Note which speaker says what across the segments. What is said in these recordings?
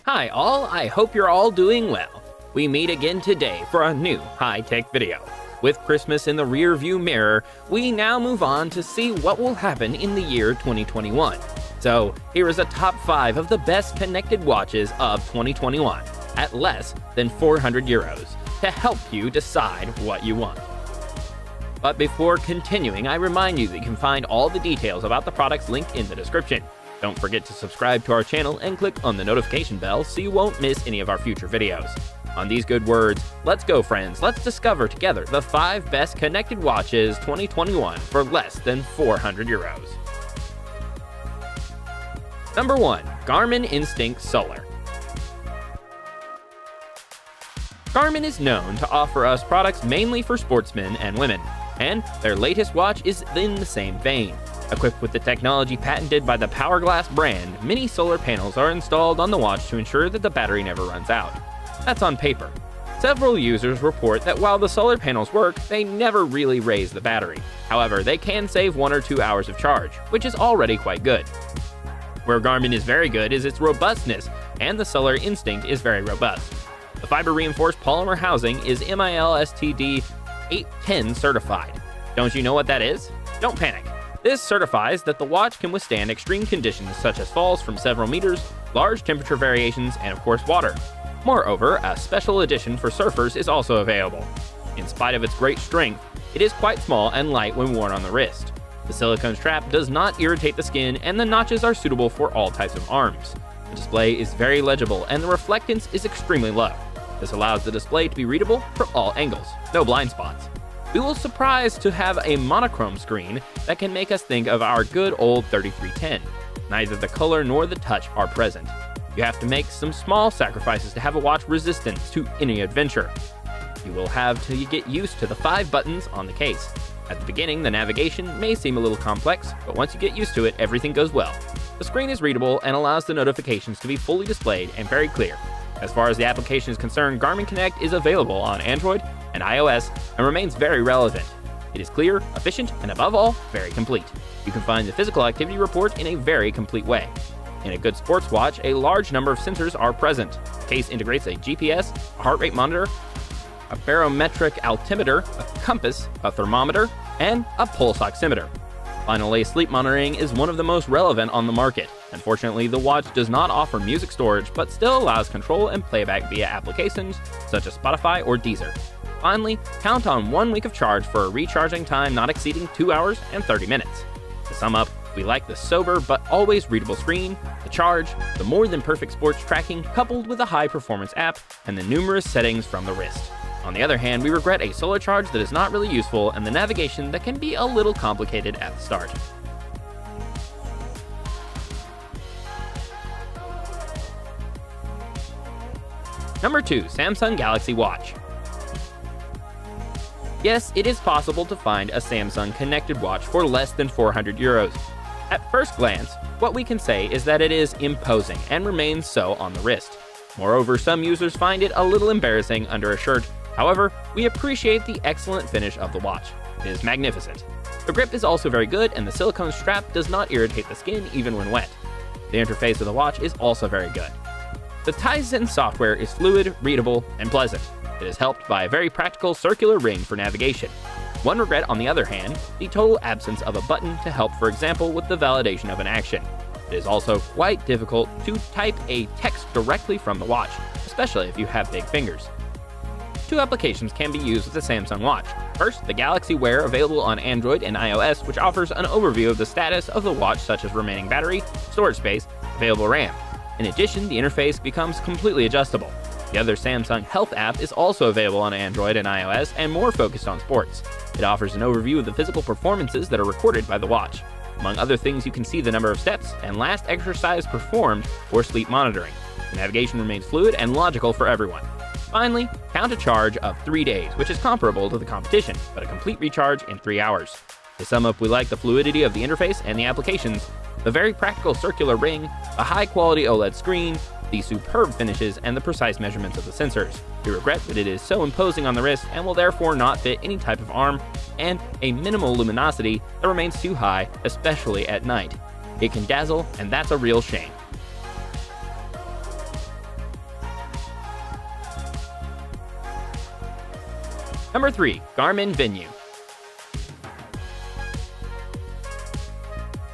Speaker 1: Hi all, I hope you're all doing well. We meet again today for a new high-tech video. With Christmas in the rear-view mirror, we now move on to see what will happen in the year 2021. So, here is a top 5 of the best connected watches of 2021 at less than 400 euros to help you decide what you want. But before continuing, I remind you that you can find all the details about the products linked in the description. Don't forget to subscribe to our channel and click on the notification bell so you won't miss any of our future videos. On these good words, let's go friends, let's discover together the 5 best connected watches 2021 for less than 400 euros. Number 1. Garmin Instinct Solar. Garmin is known to offer us products mainly for sportsmen and women, and their latest watch is in the same vein. Equipped with the technology patented by the Powerglass brand, many solar panels are installed on the watch to ensure that the battery never runs out. That's on paper. Several users report that while the solar panels work, they never really raise the battery. However, they can save 1 or 2 hours of charge, which is already quite good. Where Garmin is very good is its robustness, and the Solar Instinct is very robust. The fiber-reinforced polymer housing is MIL-STD 810 certified. Don't you know what that is? Don't panic. This certifies that the watch can withstand extreme conditions such as falls from several meters, large temperature variations, and of course water. Moreover, a special edition for surfers is also available. In spite of its great strength, it is quite small and light when worn on the wrist. The silicone strap does not irritate the skin, and the notches are suitable for all types of arms. The display is very legible and the reflectance is extremely low. This allows the display to be readable from all angles, no blind spots. We will surprise to have a monochrome screen that can make us think of our good old 3310. Neither the color nor the touch are present. You have to make some small sacrifices to have a watch resistant to any adventure. You will have to get used to the 5 buttons on the case. At the beginning, the navigation may seem a little complex, but once you get used to it, everything goes well. The screen is readable and allows the notifications to be fully displayed and very clear. As far as the application is concerned, Garmin Connect is available on Android and iOS and remains very relevant. It is clear, efficient, and above all, very complete. You can find the physical activity report in a very complete way. In a good sports watch, a large number of sensors are present. The case integrates a GPS, a heart rate monitor, a barometric altimeter, a compass, a thermometer, and a pulse oximeter. Finally, sleep monitoring is one of the most relevant on the market. Unfortunately, the watch does not offer music storage, but still allows control and playback via applications such as Spotify or Deezer. Finally, count on 1 week of charge for a recharging time not exceeding 2 hours and 30 minutes. To sum up, we like the sober but always readable screen, the charge, the more than perfect sports tracking coupled with a high performance app, and the numerous settings from the wrist. On the other hand, we regret a solar charge that is not really useful and the navigation that can be a little complicated at the start. Number 2. Samsung Galaxy Watch. Yes, it is possible to find a Samsung connected watch for less than 400 euros. At first glance, what we can say is that it is imposing and remains so on the wrist. Moreover, some users find it a little embarrassing under a shirt. However, we appreciate the excellent finish of the watch. It is magnificent. The grip is also very good and the silicone strap does not irritate the skin even when wet. The interface of the watch is also very good. The Tizen software is fluid, readable, and pleasant. It is helped by a very practical circular ring for navigation. One regret, on the other hand, the total absence of a button to help, for example, with the validation of an action. It is also quite difficult to type a text directly from the watch, especially if you have big fingers. 2 applications can be used with the Samsung Watch. First, the Galaxy Wear available on Android and iOS, which offers an overview of the status of the watch such as remaining battery, storage space, available RAM. In addition, the interface becomes completely adjustable. The other Samsung Health app is also available on Android and iOS and more focused on sports. It offers an overview of the physical performances that are recorded by the watch. Among other things, you can see the number of steps and last exercise performed for sleep monitoring. The navigation remains fluid and logical for everyone. Finally, count a charge of 3 days, which is comparable to the competition, but a complete recharge in 3 hours. To sum up, we like the fluidity of the interface and the applications, the very practical circular ring, a high-quality OLED screen, the superb finishes, and the precise measurements of the sensors. We regret that it is so imposing on the wrist and will therefore not fit any type of arm, and a minimal luminosity that remains too high, especially at night. It can dazzle, and that's a real shame. Number 3. Garmin Venue.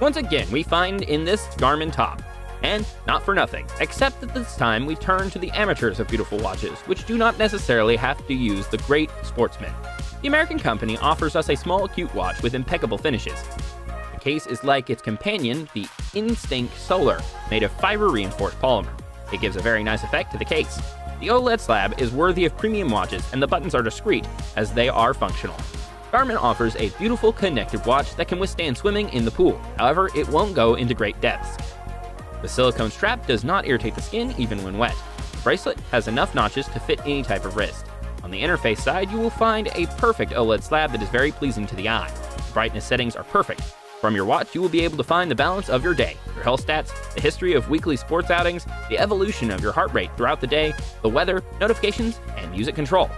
Speaker 1: Once again, we find in this Garmin top. And not for nothing, except that this time we turn to the amateurs of beautiful watches, which do not necessarily have to use the great sportsmen. The American company offers us a small, cute watch with impeccable finishes. The case is like its companion, the Instinct Solar, made of fiber-reinforced polymer. It gives a very nice effect to the case. The OLED slab is worthy of premium watches, and the buttons are discreet, as they are functional. Garmin offers a beautiful connected watch that can withstand swimming in the pool. However, it won't go into great depths. The silicone strap does not irritate the skin even when wet. The bracelet has enough notches to fit any type of wrist. On the interface side, you will find a perfect OLED slab that is very pleasing to the eye. The brightness settings are perfect. From your watch, you will be able to find the balance of your day, your health stats, the history of weekly sports outings, the evolution of your heart rate throughout the day, the weather, notifications, and music control.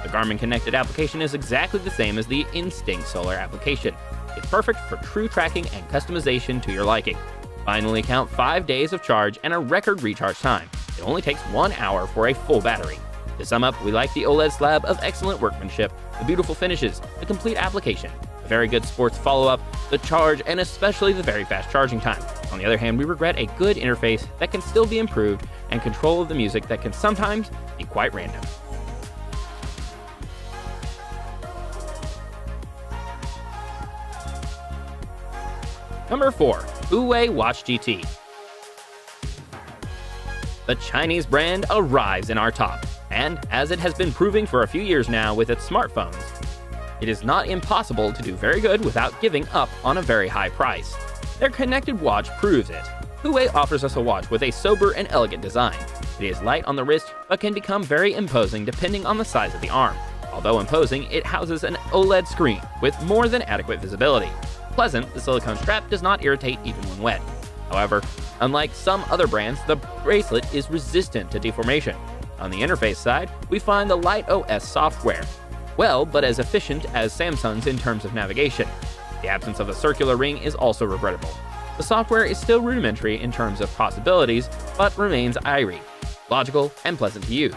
Speaker 1: The Garmin connected application is exactly the same as the Instinct Solar application. It's perfect for true tracking and customization to your liking. Finally, count 5 days of charge and a record recharge time. It only takes 1 hour for a full battery. To sum up, we like the OLED slab of excellent workmanship, the beautiful finishes, the complete application, a very good sports follow-up, the charge, and especially the very fast charging time. On the other hand, we regret a good interface that can still be improved and control of the music that can sometimes be quite random. Number 4. Huawei Watch GT. The Chinese brand arrives in our top, and as it has been proving for a few years now with its smartphones, it is not impossible to do very good without giving up on a very high price. Their connected watch proves it. Huawei offers us a watch with a sober and elegant design. It is light on the wrist, but can become very imposing depending on the size of the arm. Although imposing, it houses an OLED screen with more than adequate visibility. Pleasant, the silicone strap does not irritate even when wet. However, unlike some other brands, the bracelet is resistant to deformation. On the interface side, we find the Light OS software, well but as efficient as Samsung's in terms of navigation. The absence of a circular ring is also regrettable. The software is still rudimentary in terms of possibilities, but remains airy, logical, and pleasant to use.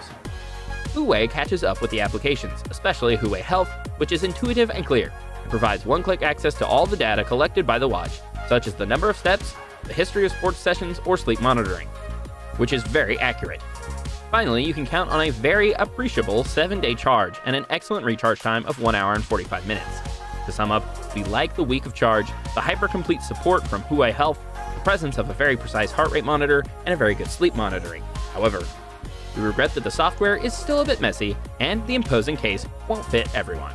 Speaker 1: Huawei catches up with the applications, especially Huawei Health, which is intuitive and clear. It provides one-click access to all the data collected by the watch, such as the number of steps, the history of sports sessions, or sleep monitoring, which is very accurate. Finally, you can count on a very appreciable 7-day charge and an excellent recharge time of 1 hour and 45 minutes. To sum up, we like the week of charge, the hyper-complete support from Huawei Health, the presence of a very precise heart rate monitor, and a very good sleep monitoring. However, we regret that the software is still a bit messy, and the imposing case won't fit everyone.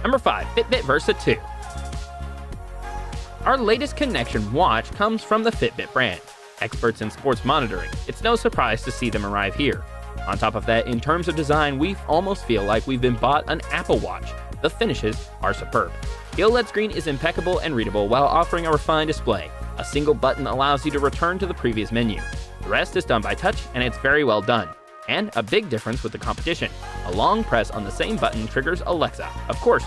Speaker 1: Number 5. FitBit Versa 2. Our latest connection watch comes from the FitBit brand. Experts in sports monitoring, it's no surprise to see them arrive here. On top of that, in terms of design, we almost feel like we've been bought an Apple Watch. The finishes are superb. The OLED screen is impeccable and readable while offering a refined display. A single button allows you to return to the previous menu. The rest is done by touch, and it's very well done. And a big difference with the competition. A long press on the same button triggers Alexa. Of course,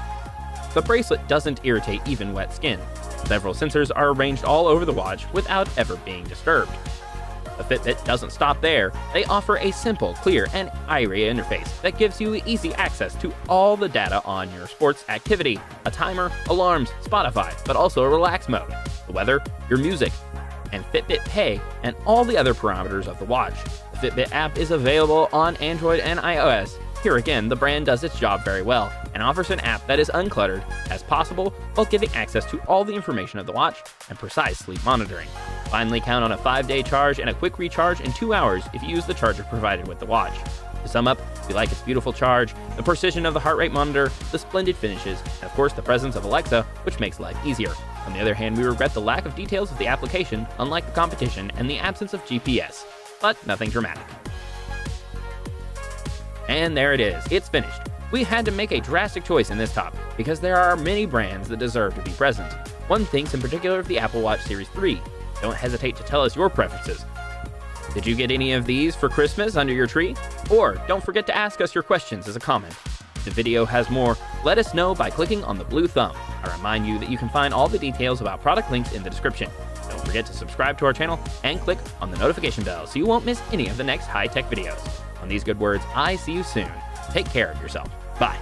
Speaker 1: the bracelet doesn't irritate even wet skin. Several sensors are arranged all over the watch without ever being disturbed. The Fitbit doesn't stop there. They offer a simple, clear, and airy interface that gives you easy access to all the data on your sports activity, a timer, alarms, Spotify, but also a relax mode, the weather, your music, and Fitbit Pay, and all the other parameters of the watch. The Fitbit app is available on Android and iOS. Here again, the brand does its job very well and offers an app that is uncluttered as possible while giving access to all the information of the watch and precise sleep monitoring. Finally, count on a 5-day charge and a quick recharge in 2 hours if you use the charger provided with the watch. To sum up, we like its beautiful charge, the precision of the heart rate monitor, the splendid finishes, and of course the presence of Alexa, which makes life easier. On the other hand, we regret the lack of details of the application, unlike the competition, and the absence of GPS, but nothing dramatic. And there it is, it's finished. We had to make a drastic choice in this top, because there are many brands that deserve to be present. One thinks in particular of the Apple Watch Series 3. Don't hesitate to tell us your preferences. Did you get any of these for Christmas under your tree? Or don't forget to ask us your questions as a comment. If the video has more, let us know by clicking on the blue thumb. I remind you that you can find all the details about product links in the description. Don't forget to subscribe to our channel and click on the notification bell so you won't miss any of the next high-tech videos. On these good words, I see you soon. Take care of yourself. Bye.